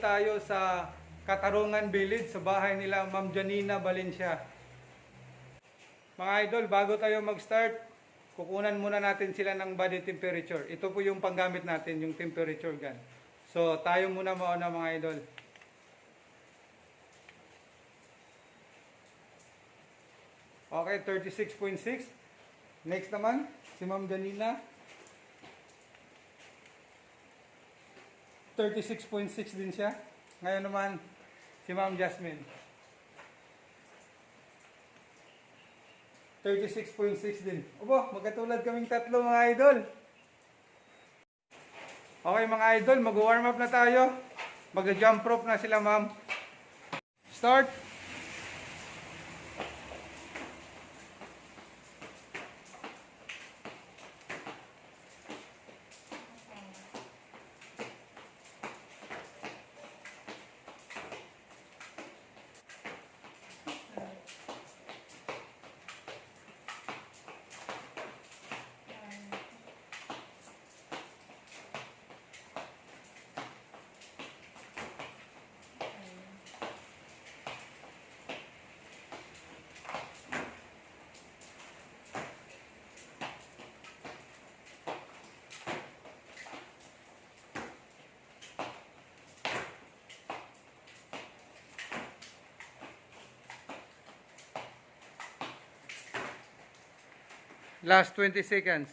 tayo sa Katarungan Village sa bahay nila Ma'am Janina Valencia. Mga idol, bago tayo mag-start, kukunan muna natin sila ng body temperature. Ito po yung panggamit natin, yung temperature gun. So, tayo muna mauna mga idol. Okay, 36.6. Next naman, si Ma'am Janina. 36.6 din siya. Ngayon naman, si Ma'am Jasmine. 36.6 din. Opo, magkatulad kaming tatlo mga idol. Okay mga idol, mag-warm up na tayo. Mag-jump rope na sila ma'am. Start! Last 20 seconds.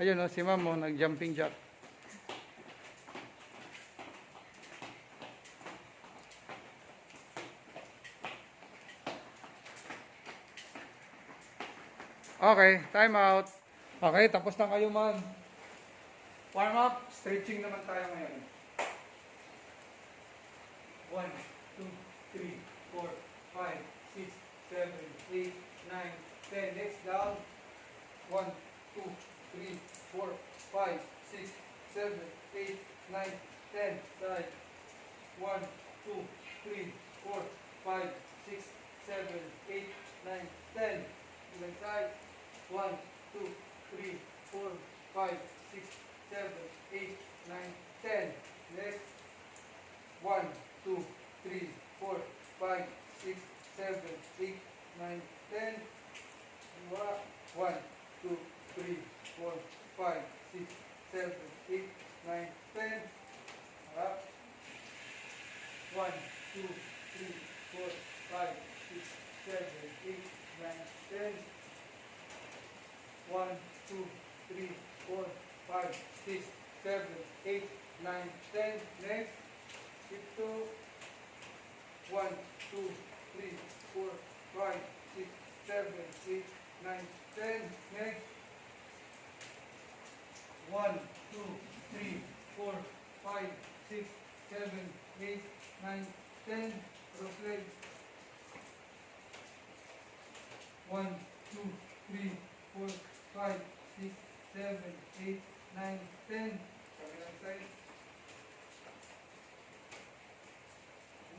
Ayun o, si ma'am nag-jumping jack. Okay, time out. Okay, tapos na kayo ma'am. Warm up, stretching naman tayo ngayon. 1, 2, 3, 4, 5, 6, 7, 8, 9, 10. Next down. 1, 2, 3, 4, 5, 6, 7, 8, 9, 10. Side. 1, 2, 3, 4, 5, 6, 7, 8, 9, 10. Other side. 1, 2, 3, 4, 5, 6, 7, 8, 9, 10. Next. 1, 2, 3, 4, 5, 6, 7, 8, 9, 10. 1, 2, 3, 4, 5, 6, 7, 8, 9, 10. Harap. 1, 2, 3, 4, 5, 6, 7, 8, 9, 10. 1, 2, 3, 4, 5, 6, 7, 8, 9, 10. Next. Keep 2. 1, 2, 3, 4, 5, 6, 7, 8, 9, 10. Next. 1, 2, 3, 4, 5, 6, 7, 8, 9, 10. Cross leg. 1, 2, 3, 4, 5, 6, 7, 8, 9, 10. Kabilang side.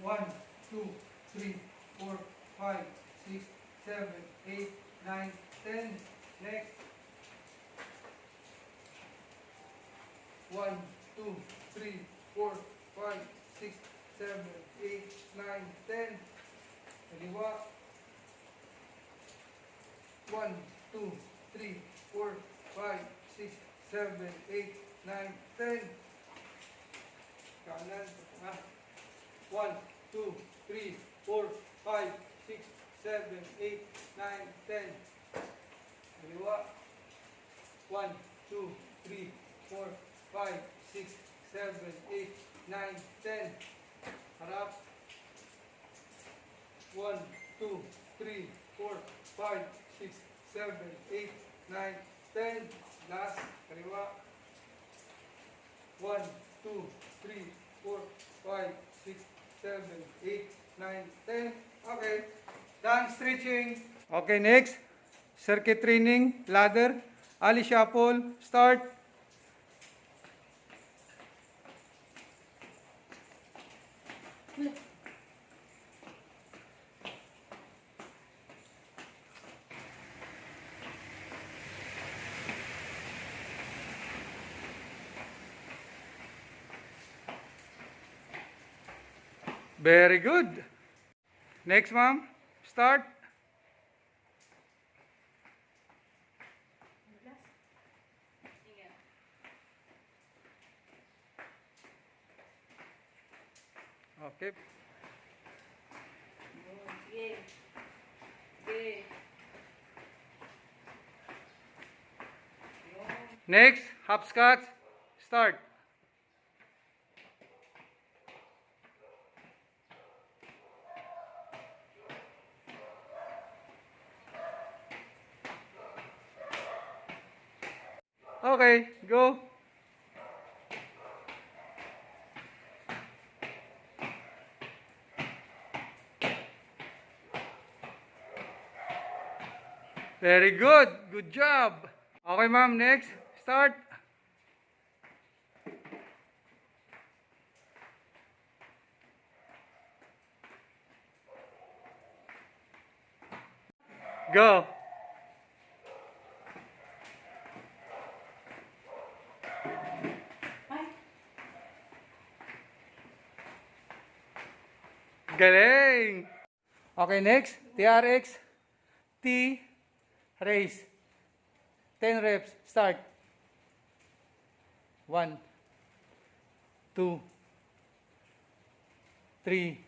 1, 2, 3, 4, 5, 6, 7, 8, 9, 10. Next. 1, 2, 3, 4, 5, 6, 7, 8, 9, 10. Kaliwa. 1, 2, 3, 4, 5, 6, 7, 8, 9, 10. Kanan. 1, 2, 3, 4, 5, 6, 7, 8, 9, 10. Kaliwa. 1, 2, 3, 4, 5, 6, 7, 8, 9, 10. Harap. 1, 2, 3, 4, 5, 6, 7, 8, 9, 10. Last. Kaliwa. 1, 2, 3, 4, 5, 6, 7, 8, 9, 10. Okay. Done stretching. Okay, next. Circuit training, ladder, Ali shuffle, start. Very good. Next, ma'am. Start. Okay. Sige. Sige. Next, hopscotch. Start. Okay, go. Very good. Good job. Okay, ma'am. Next. Start. Go. Galing. Okay, next. TRX. T. Raise. 10 reps. Start. 1, 2, 3.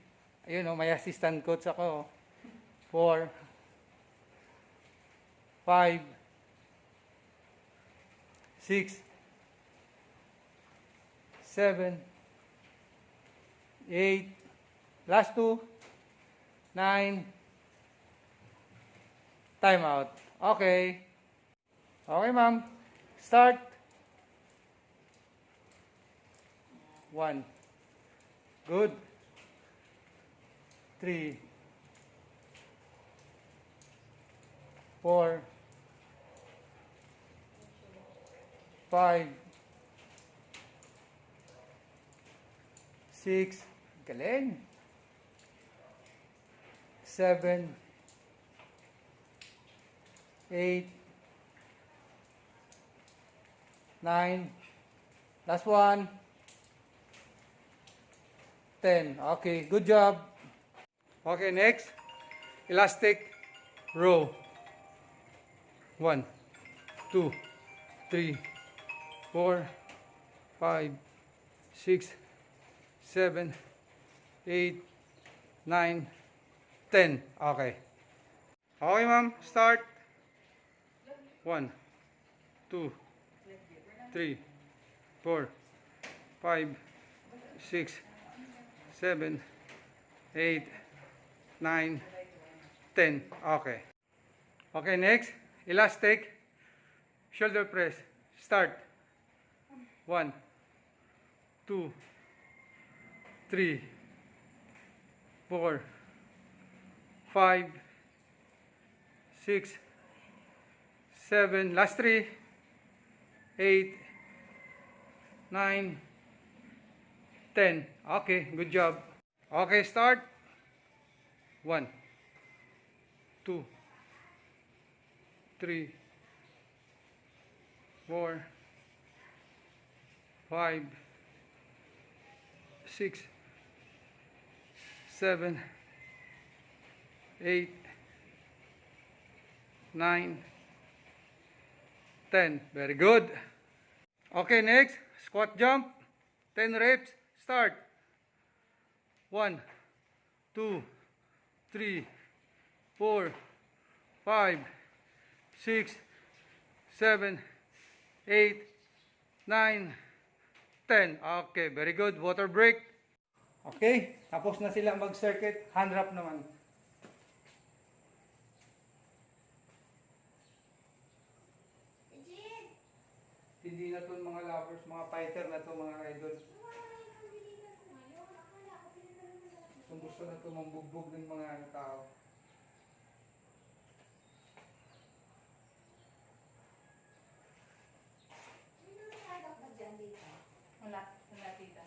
Ayun oh, may assistant coach ako. 4, 5, 6, 7, 8, last 2, 9, time out. Okay. Okay, ma'am. Start. 1. Good. 3, 4, 5, 6, galing. 7, 8, 9, last 1, 10. Okay, good job. Okay, next, elastic row. 1, 2, 3, 4, 5, 6, 7, 8, 9, 10. Okay. Okay, ma'am. Start. 1, 2, 3, 4, 5, 6, 7, 8, 9, 10. Okay. Okay, next. Elastic. Shoulder press. Start. 1, 2, 3, 4, 5, 6, 7, last 3, 8, 9, 10. Okay, good job. Okay, start. 1, 2, 3, 4, 5, 6, 7, 8, 9, 10. Very good. Okay, next, squat jump. 10 reps. Start. 1, 2, 3, 4, 5, 6, 7, 8, 9, 10. Okay, very good. Water break. Okay, tapos na sila mag-circuit. Hand wrap naman. Hindi na to mga lovers, mga fighter na to, mga idol. Kung gusto na to mambugbog ng mga tao. Wala. Wala, tita.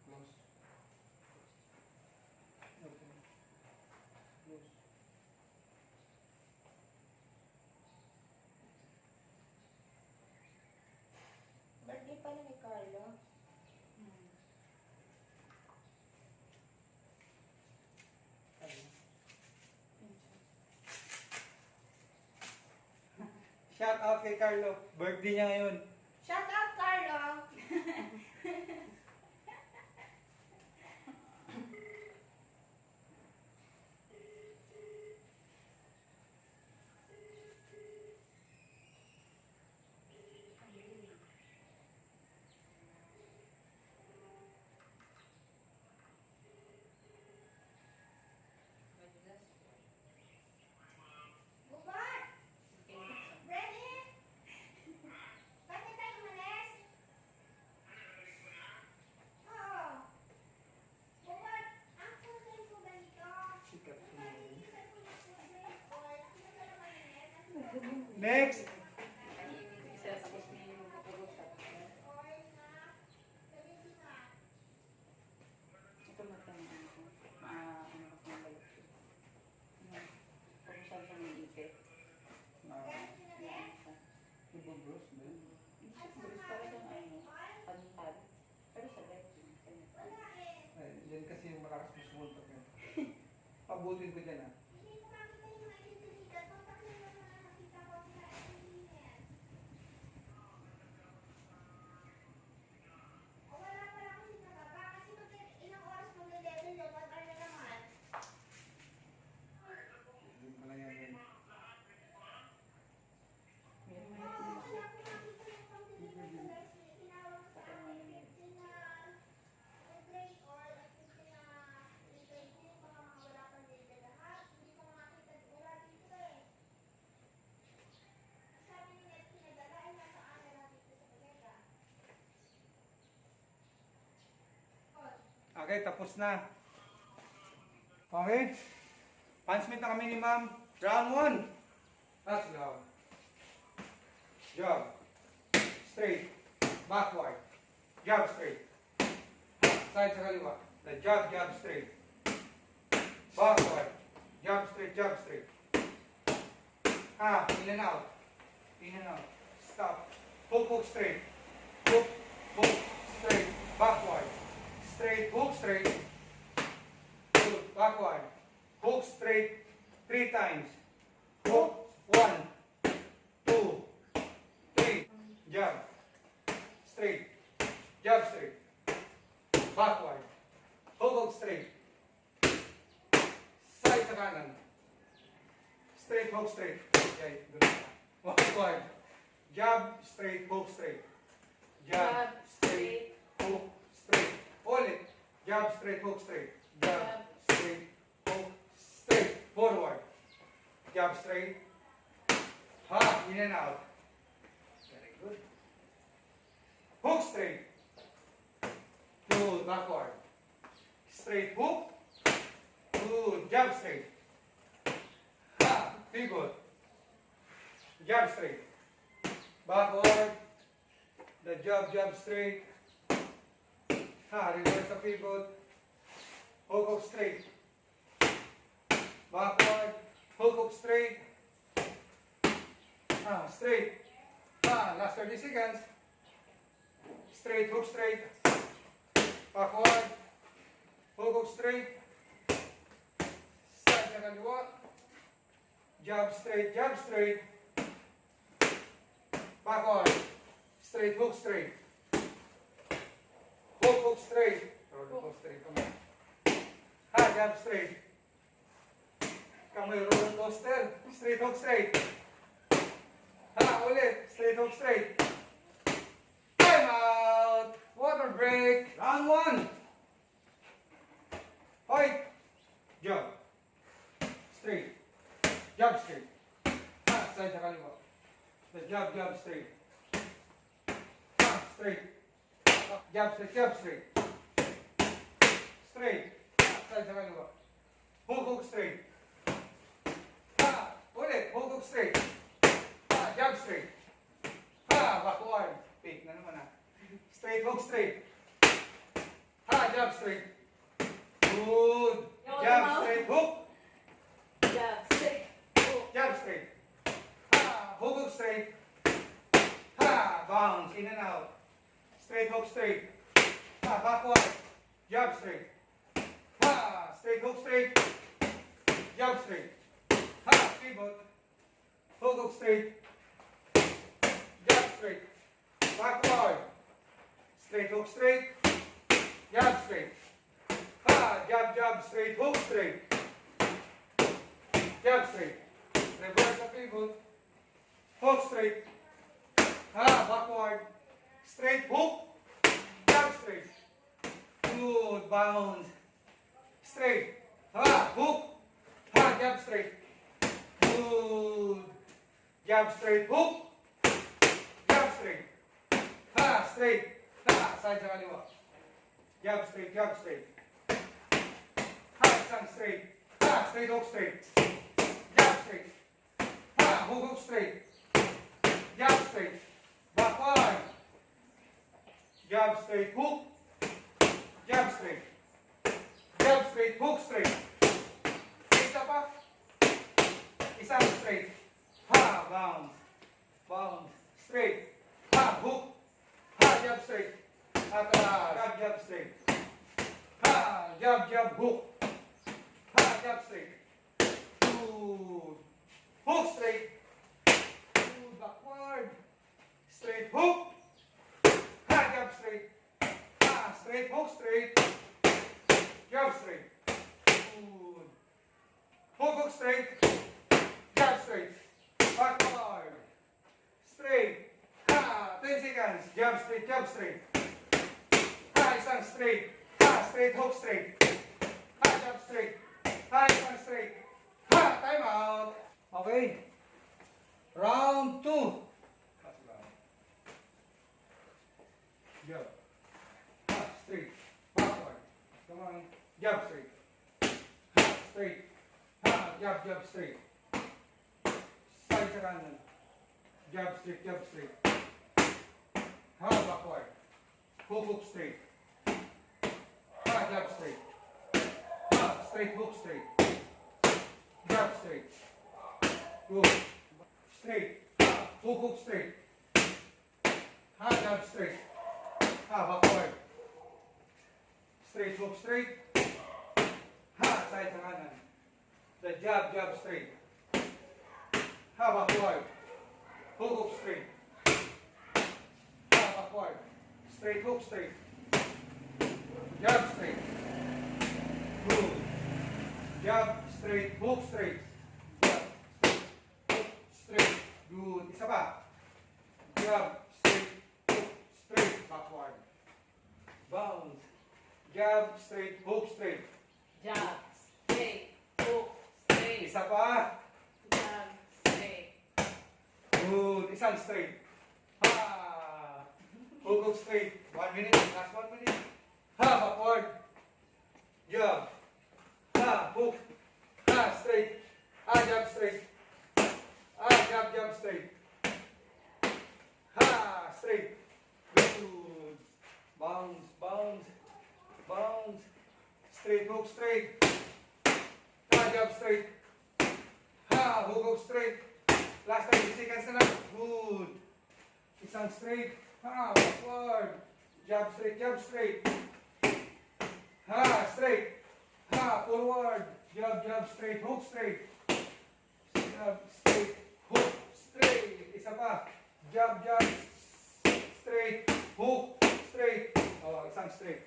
Close. Okay. Close. Birthday pala ni Carlo. out kay Carlo. Birthday niya ngayon. Shout out, Carlo! Bubot! Ready? Ba't na tayo umalis? Oo. Bubot, ang pusin ko ba nito? Sikat ko na yun. Hindi ka po nasusin. O, sino ka naman ulit? Next! Isa, tapos may mag-usap. Or na, sabi ko na. Ito matanong ko. Ano kasi ang balik ko. Pag-usap sa mga ipit. Ibubros ba yun? Bruce para siyang ano, pantal. Pero sa bed. Wala eh. Ay, yan kasi yung malakas mo sumuntok yun. Pabutin ko dyan ah. Hindi ko makita yung mga identidad. Kontak na yung mga nakita ko sa internet. O, wala pala akong sinababa. Kasi ilang oras mag-level yun. 1 hour na naman. Yun pala yan yun. Meron Oo, man wala yung akong nakita yung pang-deliver sa guys. Tinawag sa akin. 15 na break or 15 na retake. Hindi ko nga mga wala pang deliver lahat. Hindi ko nga makita wala dito eh. Sabi ni Net, pinadala ay nasa ana na dito sa Pagega. Okay, tapos na. Okay? Punishment na kami ni ma'am. Round 1. Let's go. Jog. Straight. Backward. Jog straight. Side sa kaliwa. The jog, jog straight. Backward. Jog straight, jog straight. In and out. In and out. Stop. Hook, hook straight. Hook, hook straight. Backward. Straight, hook straight. Hook, backward. Hook straight 3 times. Hook 1, 2, 3. Jump. Straight. Jump straight. Backward. Hook, hook straight. Side sa kanan. Straight, hook straight. Okay, doon na. Backward. Jab, straight, hook straight. Jab, straight, hook straight. Ulit. Jab, straight, hook straight. Jab, straight, hook straight. Forward. Jab straight. In and out. Very good. Hook straight. Good. Backward. Straight hook. Good. Jab straight. Pivot. Jab straight. Backward. The jab straight. Reverse the pivot. Hook, hook straight. Backward. Hook, hook straight. Straight. Last 30 seconds. Straight, hook straight. Backward. Hook, hook straight. Side sa kaliwa. Jab straight, jab straight. Backward. Straight, hook straight. Hook, hook straight. Hook straight. Jab straight. Kamay roller coaster. Straight, hook straight. Ulit. Straight, hook straight. Time out. Water break. Round 1. Fight. Jab. Straight. Jab straight. Side sa kaliwa. The jab straight. Straight. Jab straight, jab straight. Straight. Side sa kaliwa. Hook, hook straight. Ulit. Hook, hook straight. Jab straight. Backward. Fake na naman Straight, hook straight. Jab straight. Good. Jab straight, hook. Jab, straight, hook. Jab straight. Hook, hook straight. Bounce. In and out. Straight, hook straight. Backward. Jab straight. Straight, hook straight. Jab straight. Pivot. Hook, hook straight. straight. Backward. Straight hook straight. Jab straight. Ha, jab, jab, straight, hook straight. Jab straight. Reverse the pivot. Hook straight. Ha, backward. Straight hook. Jab straight. Good, bounce. Straight. Ha, hook. Ha, jab straight. Good. Jab straight, hook. Jab straight. Ha, straight. Ha, side sa kaliwa. Jab straight, jab straight. Ha, isang straight. Ha, straight hook straight. Jab straight. Ha, hook hook straight. Jab straight. Backward. Jab straight, hook. Jab straight. Jab straight, hook straight. Isa pa. Isang straight. Ha, bounce. Bounce. Straight. Ha, hook. Ha, jab straight. Atras. Jab, jab straight. Ha, jab, jab, hook. Ha, jab straight. Good. Hook straight. Good. Backward. Straight hook. Ha, jab straight. Ha, straight hook straight. Jab straight. Good. Hook hook straight. Jab straight. Backward. Straight. Ha, 10 seconds. Jab straight, jab straight. Ha, isang straight. Ha, straight hook straight. Ha, jab straight. Ha, isang straight. Ha, time out. Okay. Round 2. Jab. Ha, straight. Backward. Come on. Jab straight. Ha, straight. Ha, jab, jab straight. Side sa kanan. Jab straight, jab straight. Ha, backward. Hook, hook straight. Ha, jab straight. Ha, straight hook straight. Jab straight. Good. Straight. Ha, hook, hook straight. Ha, jab straight. Ha, backward. Straight hook straight. Ha, side sa kanan. The jab, jab straight. Ha, backward. Hook hook straight. Ha, backward. Straight hook straight. Jab straight. Good. Jab straight, hook straight. Jab straight, hook straight. Good. Isa pa. Jab straight, hook straight. Backward. Bounce. Jab straight, hook straight. Jab, straight, hook, straight. Isa pa. Jab, straight. Good. Isang straight. Ha. Hook hook straight. 1 minute. Last 1 minute. Ha. Backward. Jab. Ha. Hook. Ha. Straight. Ha. Jab straight. Ha. Jab jab straight. Ha. Straight. Good. Bounce. Bounce. Bounce. Straight hook straight. Ha. Jab straight. Ha. Hook hook straight. Last 30 seconds na lang. Good. Isang straight. Ha, backward. Jab straight, jab straight. Ha, straight. Ha, forward. Jab, jab straight, hook straight. Jab straight, hook straight. Isa pa. Jab, jab straight, hook straight. Oh, isang straight.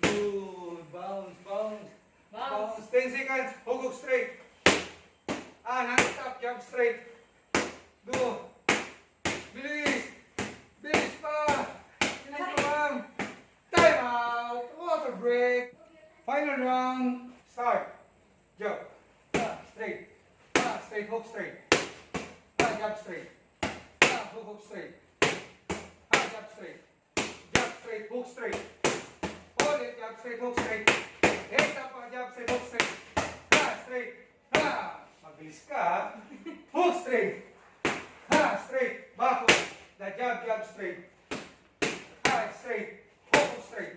Good. Bounce, bounce. Bounce. 10 seconds. Hook, hook straight. Ah, non-stop. Jab straight. Go. Bilis. Bilis pa. Bilis pa lang. Time out. Water break. Final round. Start. Jab. Ha, straight. Ha, straight hook straight. Ha, jab straight. Ha, hook hook straight. Ha, jab straight. Jab straight, hook straight. Hold it. Jab straight, hook straight. Isa pa. Jab straight, hook straight. Ha, straight. Ha. Mabilis ka. Hook straight. Ha, straight, backward. The jab, jab, straight. Ha, straight. Hook, hook, straight.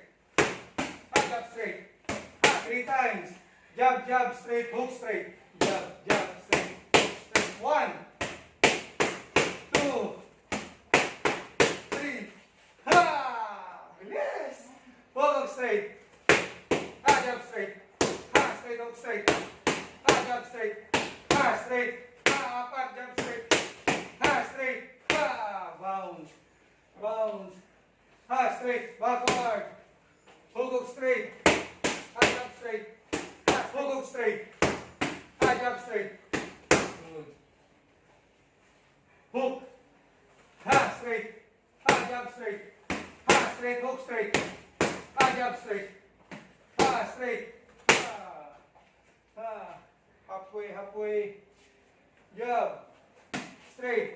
Ha, jab, straight. Ha, 3 times. Jab, jab, straight, hook, straight. Jab, jab, straight, hook, straight. 1, 2, 3. Ha! Bilis! Hook, hook, straight. Ha, jab, straight. Ha, straight, hook, straight. Ha, jab, straight. Ha, straight. Ha, apat, jab, straight. Ha, straight. Ha, bounce. bounce, ha, straight, backward, hook straight, ha, jump straight, ha, hook straight, ha, jump straight, good, hook, ha, straight, ha, jump straight, ha, straight, hook straight, ha, jump straight, ha, straight, ha, ha, halfway, halfway, jump, straight,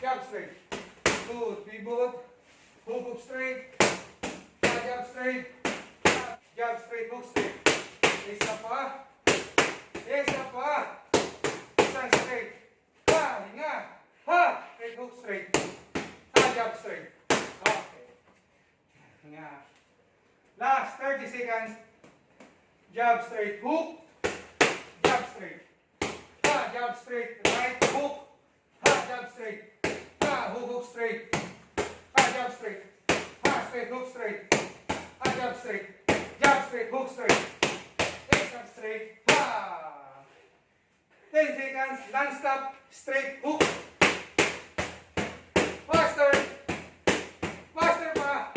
jump straight, good, pivot, hook straight, ha, jump straight, ha, jump straight, hook straight, isa pa, isang straight, ha, hinga, ha, straight, hook straight, ha, jump straight, okay, hinga, last 30 seconds, jump straight, hook, jump straight, ha, jump straight, right, hook, ha, jump straight, ha, hook straight, ha, jump straight, ha, straight, hook straight, ha, jump straight, hook straight, extra straight, ha, 10 seconds, non-stop, straight, hook, faster, faster pa,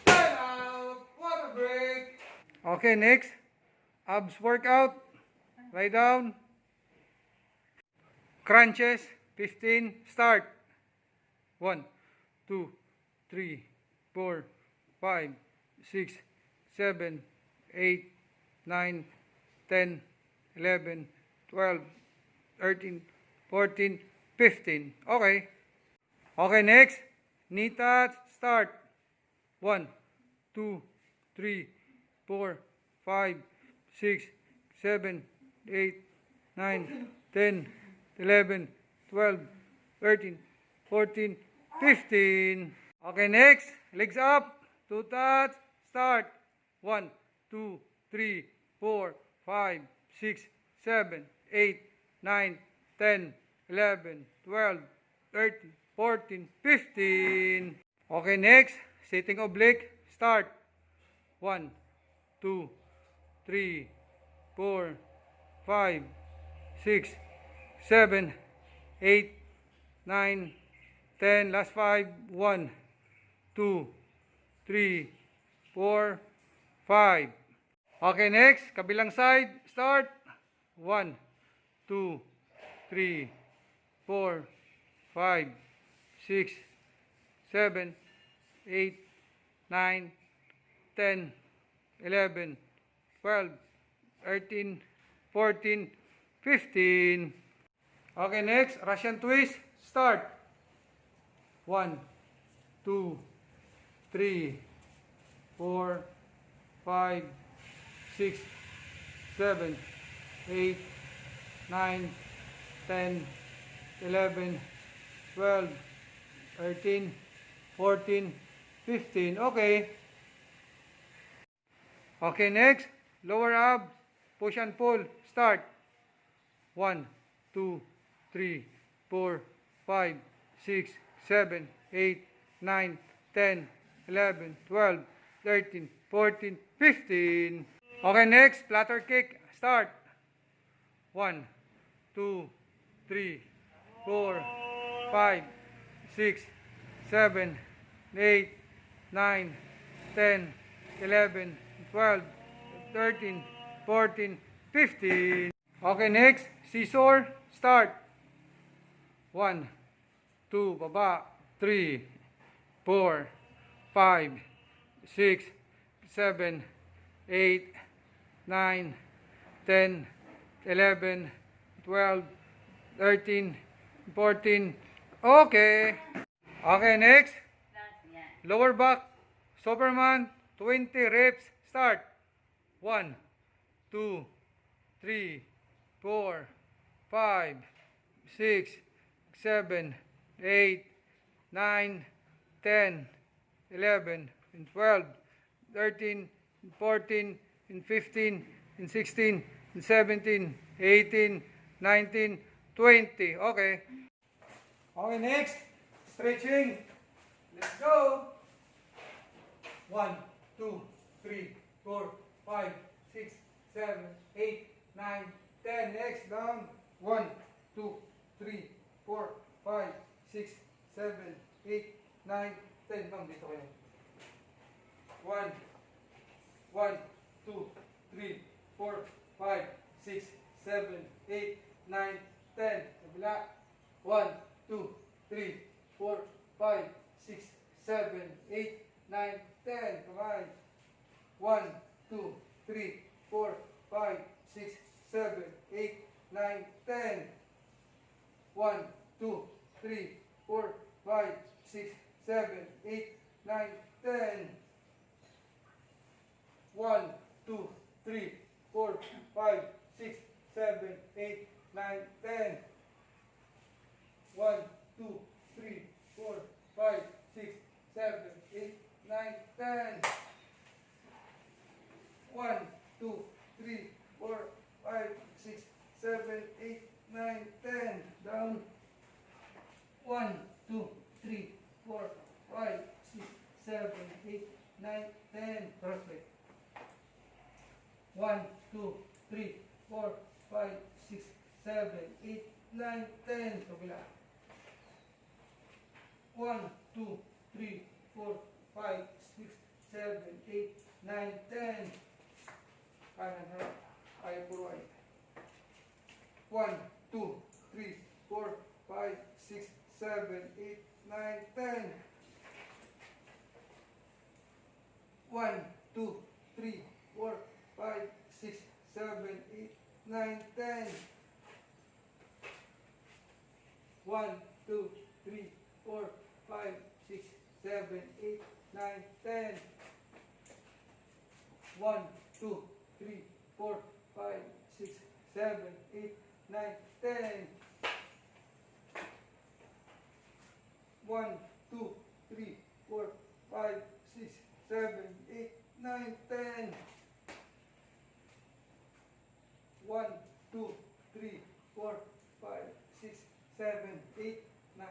time out, water break. Okay, next, abs workout, lie down, crunches, 15, start. 1, 2, 3, 4, 5, 6, 7, 8, 9, 10, 11, 12, 13, 14, 15. Okay. Okay, next. Knee touch, start. 1, 2, 3, 4, 5, 6, 7, 8, 9, 10, 11, 12, 13, 14, 15. Okay, next. Legs up. 2 touch. Start. 1, 2, 3, 4, 5, 6, 7, 8, 9, 10, 11, 12, 13, 14, 15. Okay, next. Sitting oblique. Start. 1, 2, 3, 4, 5, 6, 7, 8, 9, 10, last 5, 1, 2, 3, 4, 5. Okay, next, kabilang side, start. 1, 2, 3, 4, 5, 6, 7, 8, 9, 10, 11, 12, 13, 14, 15. Okay, next, Russian twist, start. 1, 2, 3, 4, 5, 6, 7, 8, 9, 10, 11, 12, 13, 14, 15. Okay. Okay, next, lower abs, push and pull, start. 1, 2, 3, 4, 5, 6, 7, 8, 9, 10, 11, 12, 13, 14, 15. Okay, next, platter kick, start. 1, 2, 3, 4, 5, 6, 7, 8, 9, 10, 11, 12, 13, 14, 15. Okay, next, scissor, start. 1, 2, baba, 3, 4, 5, 6, 7, 8, 9, 10, 11, 12, 13, 14. Okay. Okay, next. Lower back, Superman, 20 reps, start. 1, 2, 3, 4, 5, 6, 7, 8, 9, 10, 11, and 12, 13, and 14, and 15, and 16, and 17, 18, 19, 20. Okay. Okay, next. Stretching. Let's go. 1, 2, 3, 4, 5, 6, 7, 8, 9, 10. Next, down. 1, 2, 3, 4, 5, 6, 7, 8, 9, 10. Ma'am, dito kayo. 1, 1, 2, 3, 4, 5, 6, 7, 8, 9, 10. Kabila. 1, 2, 3, 4, 5, 6, 7, 8, 9, 10. Kamay. 1, 2, 3, 4, 5, 6, 7, 8, 9, 10. 1, 2, 3, 4, 5, 6, 7, 8, 9, 10. 1, 2, 3, 4, 5, 6, 7, 8, 9, 10. 1, 2, 3, 4, 5, 6, 7, 8, 9, 10. 1, 2, 3, 4, 5, 6, 7, 8, 9, 10. Down. 1, 2, 3, 4, 5, 6, 7, 8, 9, 10. Perfect. 1, 2, 3, 4, 5, 6, 7, 8, 9, 10. Kabila. 1, 2, 3, 4, 5, 6, 7, 8, 9, 10. Kanan harap. Ayaw puro ay. 1, 2, 3, 4, 5, 6, 7, 8, 9, 10. 1, 2, 3, 4, 5, 6, 7, 8, 9, 10. 1, 2, 3, 4, 5, 6, 7, 8, 9, 10. 1, 2, 3, 4, 5, 6, 7, 8, 9, 10. 1, 2, 3, 4, 5, 6, 7, 8, 9, 10. 1, 2, 3, 4, 5, 6, 7, 8, 9,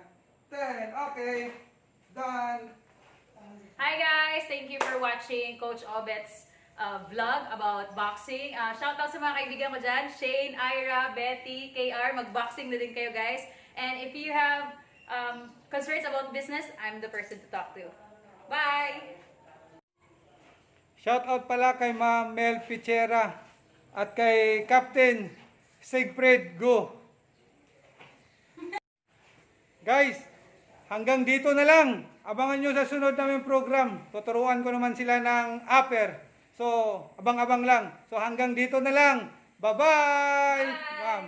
10. Okay. Done. Hi guys! Thank you for watching Coach Obet's vlog about boxing. Shoutout sa mga kaibigan ko dyan. Shane, Ira, Betty, KR. Mag-boxing na din kayo guys. And if you have concerns about business, I'm the person to talk to. Bye! Shoutout pala kay Ma'am Mel Pichera at kay Captain Siegfried Go. Guys, hanggang dito na lang. Abangan nyo sa sunod namin program. Tuturuan ko naman sila ng upper. So, abang-abang lang. So, hanggang dito na lang. Bye-bye! Bye! Ma'am.